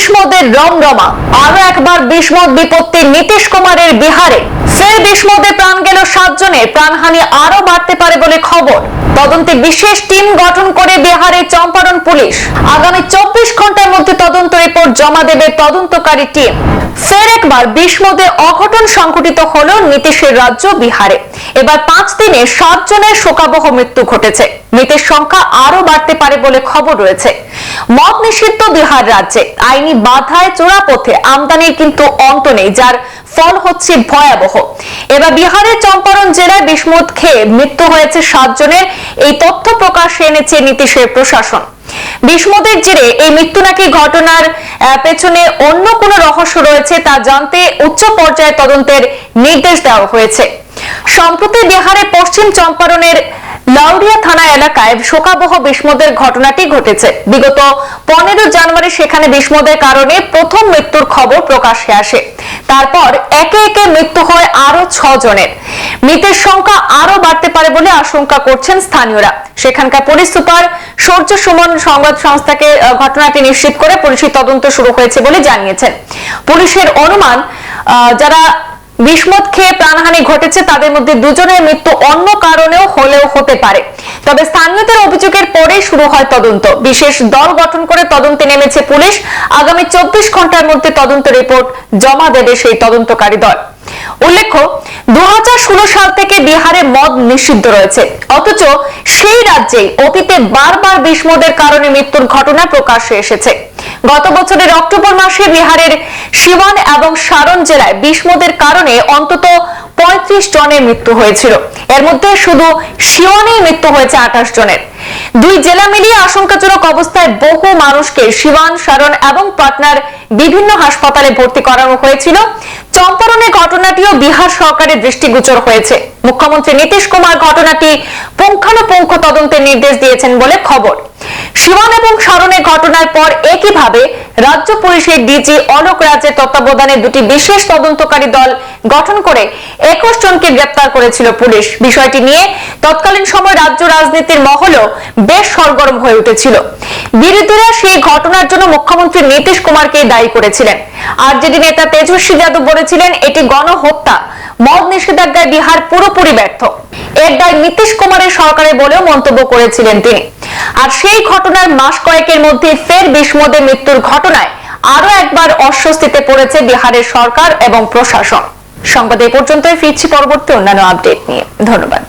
বিষমদের রমরমা। আরো একবার বিষমদ বিপত্তি নীতিশ কুমারের বিহারে। ফের বিষমদে প্রাণ গেল 7 জনের। প্রাণহানি আরো বাড়তে পারে বলে খবর। তদন্তে বিশেষ টিম গঠন করে বিহারের চম্পারণ পুলিশ। আগামী 24 ঘন্টার মধ্যে তদন্ত রিপোর্ট জমা দেবে তদন্তকারী টিম। ফের একবার বিষমদে অঘটন সংঘটিত হলো নীতিশের রাজ্য বিহারে। এবার 5 দিনে 7 জনের শোকাবহ মৃত্যু ঘটেছে। মৃতের সংখ্যা আরো বাড়তে পারে বলে খবর রয়েছে। মদ নিষিদ্ধ বিহার রাজ্যে আইনি বাধায় চোরাপথে আমদানির কিন্তু অন্ত নেই, যার ফল হচ্ছে ভয়াবহ। এবার বিহারের চম্পারণ জেলায় বিষমদ খেয়ে মৃত্যু হয়েছে 7 জনের। এই তথ্য প্রকাশ্যে এনেছে নীতিশের প্রশাসন। বিষমদের জেরে এই মৃত্যু নাকি ঘটনার পেছনে অন্য কোনো রহস্য রয়েছে তা জানতে উচ্চ পর্যায়ে তদন্তের নির্দেশ দেওয়া হয়েছে। সম্প্রতি বিহারের পশ্চিম চম্পারণের লাউরিয়া থানা এলাকায় শোকাবহ বিষমদের ঘটনাটি ঘটেছে। বিগত 15 জানুয়ারি সেখানে বিষমদের কারণে প্রথম মৃত্যুর খবর প্রকাশ্যে আসে। তারপর একে একে মৃত্যু হয় আরো 6 জনের। মৃতের সংখ্যা আরো বাড়তে পারে বলে আশঙ্কা করছেন স্থানীয়রা। সেখানকার পুলিশ সুপার সূর্য সুমন সংবাদ সংস্থাকে ঘটনাটি নিশ্চিত করে পুলিশি তদন্ত শুরু হয়েছে বলে জানিয়েছেন। পুলিশের অনুমান, যারা বিষমদ খেয়ে প্রাণহানি ঘটেছে তাদের মধ্যে 2 জনের মৃত্যু অন্য কারণেও হলেও হতে পারে। তবে স্থানীয়দের অভিযোগের পরেই শুরু হয় তদন্ত। বিশেষ দল গঠন করে তদন্তে নেমেছে পুলিশ। আগামী 24 ঘন্টার মধ্যে তদন্ত রিপোর্ট জমা দেবে সেই তদন্তকারী দল। উল্লেখ্য, 2016 সাল থেকে বিহারে মদ নিষিদ্ধ রয়েছে, অথচ সেই রাজ্যে অতীতে বারবার বিষমদের কারণে মৃত্যুর ঘটনা প্রকাশ্যে এসেছে। গত বছরের অক্টোবর মাসে বিহারের সিওয়ান এবং সারন জেলায় বিষমদের কারণে অন্তত 35 জনের মৃত্যু হয়েছিল। এর মধ্যে শুধু সিওয়ানেই মৃত্যু হয়েছে 28 জনের। 2 জেলা মিলিয়ে আশঙ্কাজনক অবস্থায় বহু মানুষকে সিওয়ান, সারন এবং পাটনার বিভিন্ন হাসপাতালে ভর্তি করানো হয়েছিল। চম্পারণে ঘটনাটিও বিহার সরকারের দৃষ্টিগোচর হয়েছে। মুখ্যমন্ত্রী নীতিশ কুমার ঘটনাটি পুঙ্খানুপুঙ্খ তদন্তের নির্দেশ দিয়েছেন বলে খবর। সিওয়ান এবং সারনের ঘটনার পর একইভাবে রাজ্য পুলিশের ডিজি অলোক রাজের তত্ত্বাবধানে 2টি বিশেষ তদন্তকারী দল গঠন করে 21 জনকে গ্রেপ্তার করেছিল পুলিশ। বিষয়টি নিয়ে তৎকালীন সময় রাজ্য রাজনীতির মহলও বেশ সরগরম হয়ে উঠেছিল। বিরোধীরা সেই ঘটনার জন্য মুখ্যমন্ত্রী নীতিশ কুমারকে দায়ী করেছিলেন। আরজেডি নেতা তেজস্বী যাদব বলেছিলেন এটি গণহত্যা। মদ নিষেধাজ্ঞায় বিহার পুরোপুরি ব্যর্থ। এর দায় নীতিশ কুমারের সরকারের বলেও মন্তব্য করেছিলেন তিনি। আর সেই ঘটনার মাস কয়েকের মধ্যে ফের বিষমদে মৃত্যুর ঘটনায় আরো একবার অস্বস্তিতে পড়েছে বিহারের সরকার এবং প্রশাসন। সংবাদ এই পর্যন্তই। ফিরছি পরবর্তী অন্যান্য আপডেট নিয়ে। ধন্যবাদ।